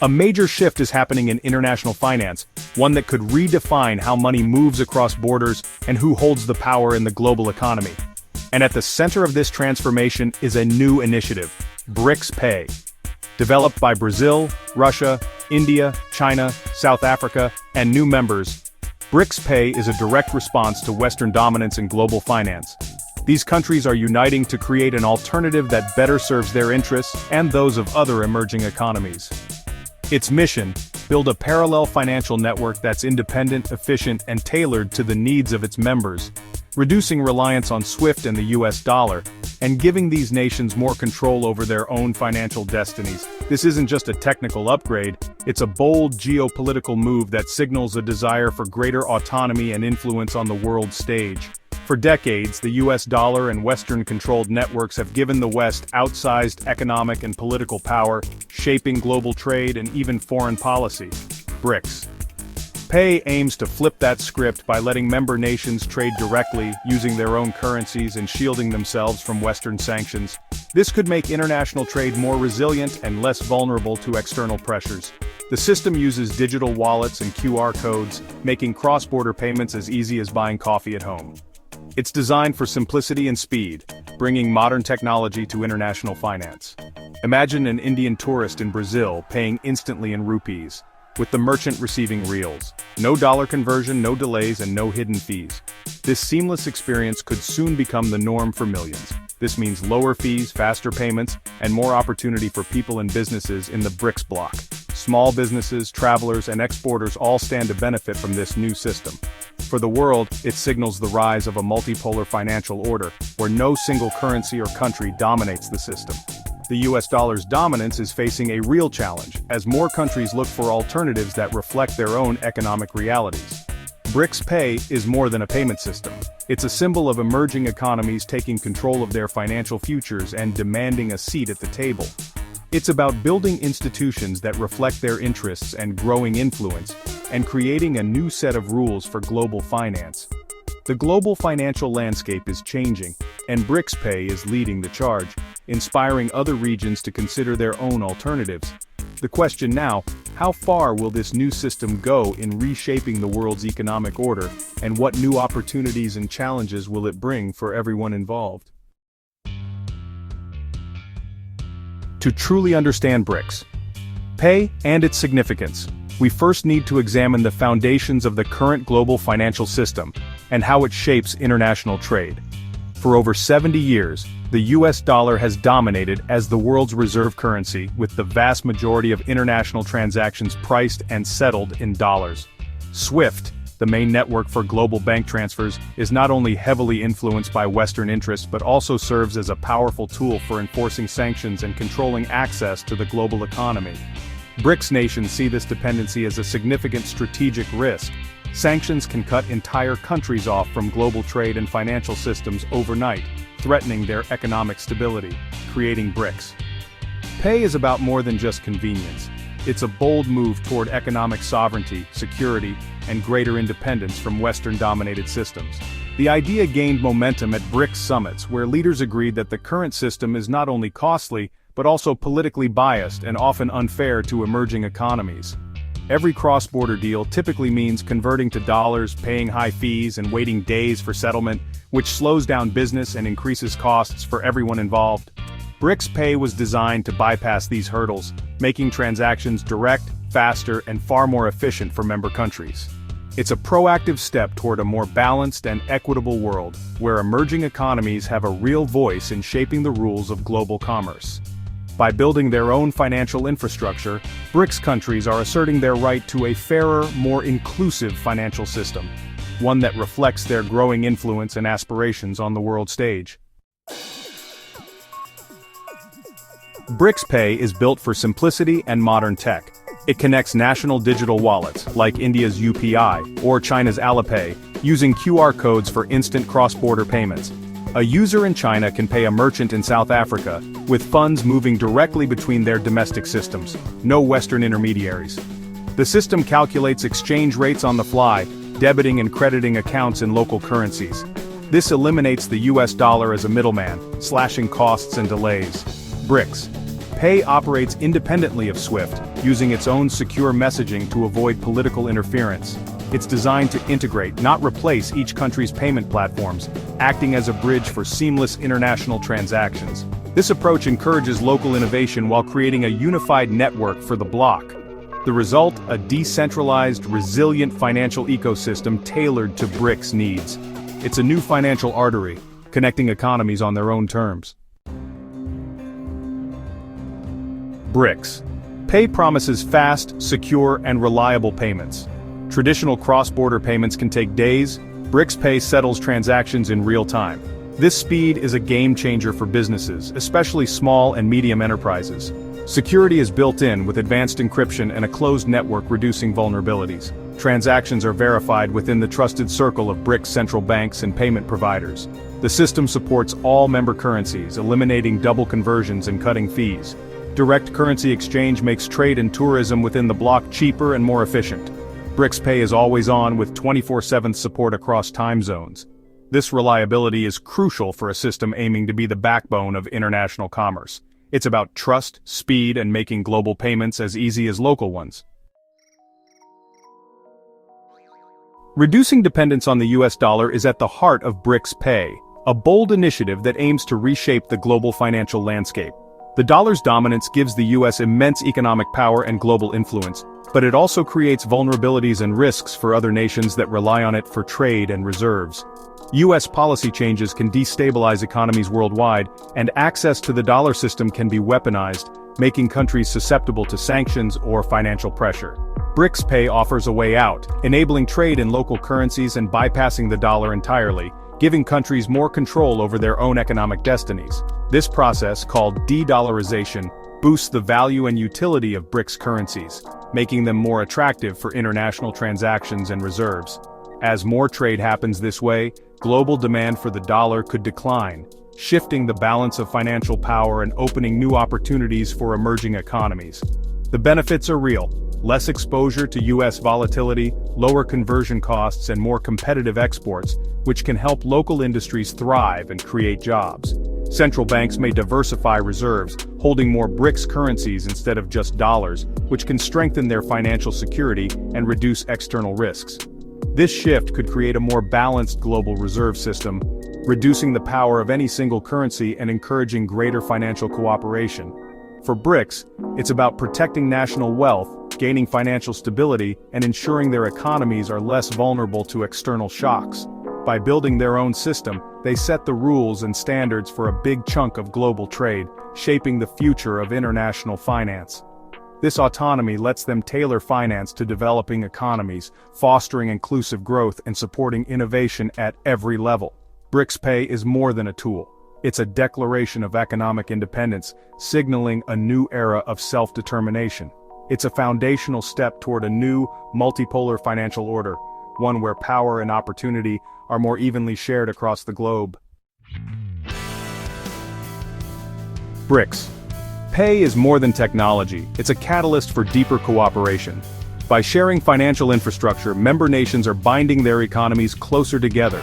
A major shift is happening in international finance, one that could redefine how money moves across borders and who holds the power in the global economy. And at the center of this transformation is a new initiative, BRICS Pay. Developed by Brazil, Russia, India, China, South Africa, and new members, BRICS Pay is a direct response to Western dominance in global finance. These countries are uniting to create an alternative that better serves their interests and those of other emerging economies. Its mission: build a parallel financial network that's independent, efficient, and tailored to the needs of its members, reducing reliance on SWIFT and the US dollar, and giving these nations more control over their own financial destinies. This isn't just a technical upgrade, it's a bold geopolitical move that signals a desire for greater autonomy and influence on the world stage. For decades, the US dollar and Western-controlled networks have given the West outsized economic and political power, shaping global trade and even foreign policy. BRICS Pay aims to flip that script by letting member nations trade directly, using their own currencies and shielding themselves from Western sanctions. This could make international trade more resilient and less vulnerable to external pressures. The system uses digital wallets and QR codes, making cross-border payments as easy as buying coffee at home. It's designed for simplicity and speed, bringing modern technology to international finance. Imagine an Indian tourist in Brazil paying instantly in rupees, with the merchant receiving reals. No dollar conversion, no delays, and no hidden fees. This seamless experience could soon become the norm for millions. This means lower fees, faster payments, and more opportunity for people and businesses in the BRICS bloc. Small businesses, travelers, and exporters all stand to benefit from this new system. For the world, it signals the rise of a multipolar financial order, where no single currency or country dominates the system. The US dollar's dominance is facing a real challenge, as more countries look for alternatives that reflect their own economic realities. BRICS Pay is more than a payment system. It's a symbol of emerging economies taking control of their financial futures and demanding a seat at the table. It's about building institutions that reflect their interests and growing influence, and creating a new set of rules for global finance. The global financial landscape is changing, and BRICS Pay is leading the charge, inspiring other regions to consider their own alternatives. The question now: how far will this new system go in reshaping the world's economic order, and what new opportunities and challenges will it bring for everyone involved? To truly understand BRICS Pay and its significance, we first need to examine the foundations of the current global financial system and how it shapes international trade. For over 70 years, the US dollar has dominated as the world's reserve currency, with the vast majority of international transactions priced and settled in dollars. SWIFT, the main network for global bank transfers, is not only heavily influenced by Western interests but also serves as a powerful tool for enforcing sanctions and controlling access to the global economy. BRICS nations see this dependency as a significant strategic risk. Sanctions can cut entire countries off from global trade and financial systems overnight, threatening their economic stability, creating BRICS Pay is about more than just convenience. It's a bold move toward economic sovereignty, security, and greater independence from Western-dominated systems. The idea gained momentum at BRICS summits, where leaders agreed that the current system is not only costly, but also politically biased and often unfair to emerging economies. Every cross-border deal typically means converting to dollars, paying high fees, and waiting days for settlement, which slows down business and increases costs for everyone involved. BRICS Pay was designed to bypass these hurdles, making transactions direct, faster, and far more efficient for member countries. It's a proactive step toward a more balanced and equitable world, where emerging economies have a real voice in shaping the rules of global commerce. By building their own financial infrastructure, BRICS countries are asserting their right to a fairer, more inclusive financial system, one that reflects their growing influence and aspirations on the world stage. BRICS Pay is built for simplicity and modern tech. It connects national digital wallets, like India's UPI or China's Alipay, using QR codes for instant cross-border payments. A user in China can pay a merchant in South Africa, with funds moving directly between their domestic systems, no Western intermediaries. The system calculates exchange rates on the fly, debiting and crediting accounts in local currencies. This eliminates the US dollar as a middleman, slashing costs and delays. BRICS Pay operates independently of SWIFT, using its own secure messaging to avoid political interference. It's designed to integrate, not replace, each country's payment platforms, acting as a bridge for seamless international transactions. This approach encourages local innovation while creating a unified network for the bloc. The result, a decentralized, resilient financial ecosystem tailored to BRICS needs. It's a new financial artery, connecting economies on their own terms. BRICS. Pay promises fast, secure, and reliable payments. Traditional cross-border payments can take days. BRICS Pay settles transactions in real time. This speed is a game changer for businesses, especially small and medium enterprises. Security is built in with advanced encryption and a closed network reducing vulnerabilities. Transactions are verified within the trusted circle of BRICS central banks and payment providers. The system supports all member currencies, eliminating double conversions and cutting fees. Direct currency exchange makes trade and tourism within the bloc cheaper and more efficient. BRICS Pay is always on with 24/7 support across time zones. This reliability is crucial for a system aiming to be the backbone of international commerce. It's about trust, speed, and making global payments as easy as local ones. Reducing dependence on the US dollar is at the heart of BRICS Pay, a bold initiative that aims to reshape the global financial landscape. The dollar's dominance gives the US immense economic power and global influence, but it also creates vulnerabilities and risks for other nations that rely on it for trade and reserves. US policy changes can destabilize economies worldwide, and access to the dollar system can be weaponized, making countries susceptible to sanctions or financial pressure. BRICS Pay offers a way out, enabling trade in local currencies and bypassing the dollar entirely, giving countries more control over their own economic destinies. This process, called de-dollarization, boosts the value and utility of BRICS currencies, making them more attractive for international transactions and reserves. As more trade happens this way, global demand for the dollar could decline, shifting the balance of financial power and opening new opportunities for emerging economies. The benefits are real: less exposure to US volatility, lower conversion costs, and more competitive exports, which can help local industries thrive and create jobs. Central banks may diversify reserves, holding more BRICS currencies instead of just dollars, which can strengthen their financial security and reduce external risks. This shift could create a more balanced global reserve system, reducing the power of any single currency and encouraging greater financial cooperation. For BRICS, it's about protecting national wealth, gaining financial stability, and ensuring their economies are less vulnerable to external shocks. By building their own system, they set the rules and standards for a big chunk of global trade, shaping the future of international finance. This autonomy lets them tailor finance to developing economies, fostering inclusive growth and supporting innovation at every level. BRICS Pay is more than a tool. It's a declaration of economic independence, signaling a new era of self-determination. It's a foundational step toward a new, multipolar financial order, one where power and opportunity are more evenly shared across the globe. BRICS Pay is more than technology, it's a catalyst for deeper cooperation. By sharing financial infrastructure, member nations are binding their economies closer together.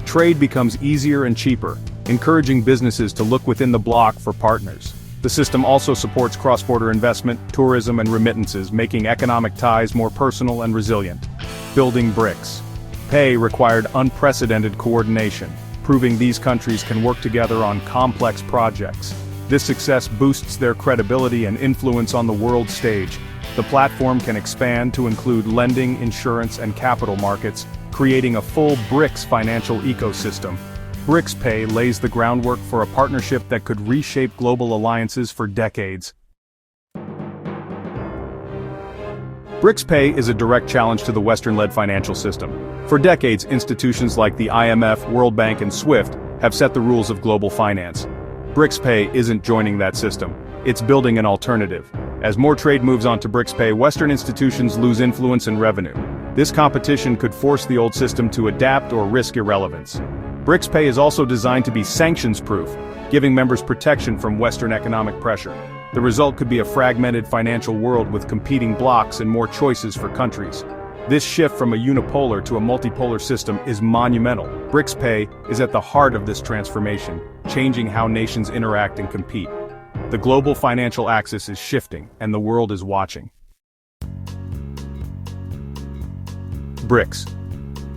Trade becomes easier and cheaper, encouraging businesses to look within the bloc for partners. The system also supports cross-border investment, tourism, and remittances, making economic ties more personal and resilient. Building BRICS Pay required unprecedented coordination, proving these countries can work together on complex projects. This success boosts their credibility and influence on the world stage. The platform can expand to include lending, insurance, and capital markets, creating a full BRICS financial ecosystem. BRICS Pay lays the groundwork for a partnership that could reshape global alliances for decades. BRICS Pay is a direct challenge to the Western-led financial system. For decades, institutions like the IMF, World Bank, and SWIFT have set the rules of global finance. BRICS Pay isn't joining that system. It's building an alternative. As more trade moves on to BRICS Pay, Western institutions lose influence and revenue. This competition could force the old system to adapt or risk irrelevance. BRICS Pay is also designed to be sanctions-proof, giving members protection from Western economic pressure. The result could be a fragmented financial world with competing blocs and more choices for countries. This shift from a unipolar to a multipolar system is monumental. BRICS Pay is at the heart of this transformation, changing how nations interact and compete. The global financial axis is shifting, and the world is watching. BRICS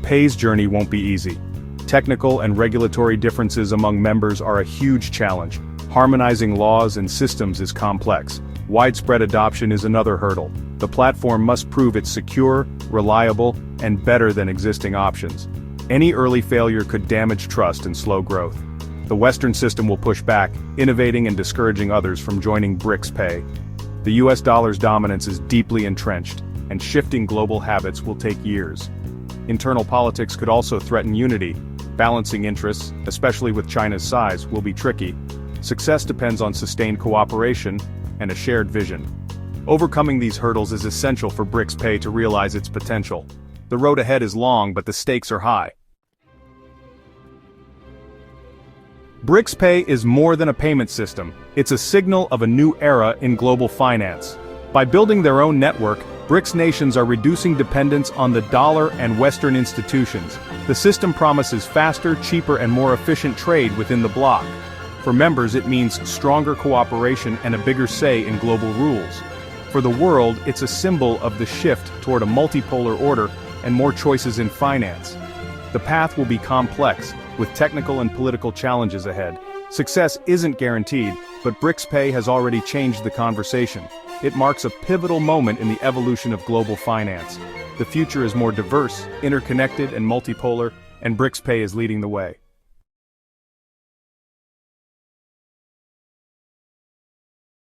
Pay's journey won't be easy. Technical and regulatory differences among members are a huge challenge. Harmonizing laws and systems is complex. Widespread adoption is another hurdle. The platform must prove it's secure, reliable, and better than existing options. Any early failure could damage trust and slow growth. The Western system will push back, innovating and discouraging others from joining BRICS Pay. The US dollar's dominance is deeply entrenched, and shifting global habits will take years. Internal politics could also threaten unity. Balancing interests, especially with China's size, will be tricky. Success depends on sustained cooperation and a shared vision. Overcoming these hurdles is essential for BRICS Pay to realize its potential. The road ahead is long, but the stakes are high. BRICS Pay is more than a payment system. It's a signal of a new era in global finance. By building their own network, BRICS nations are reducing dependence on the dollar and Western institutions. The system promises faster, cheaper, and more efficient trade within the bloc. For members, it means stronger cooperation and a bigger say in global rules. For the world, it's a symbol of the shift toward a multipolar order and more choices in finance. The path will be complex, with technical and political challenges ahead. Success isn't guaranteed, but BRICS Pay has already changed the conversation. It marks a pivotal moment in the evolution of global finance. The future is more diverse, interconnected, and multipolar, and BRICS Pay is leading the way.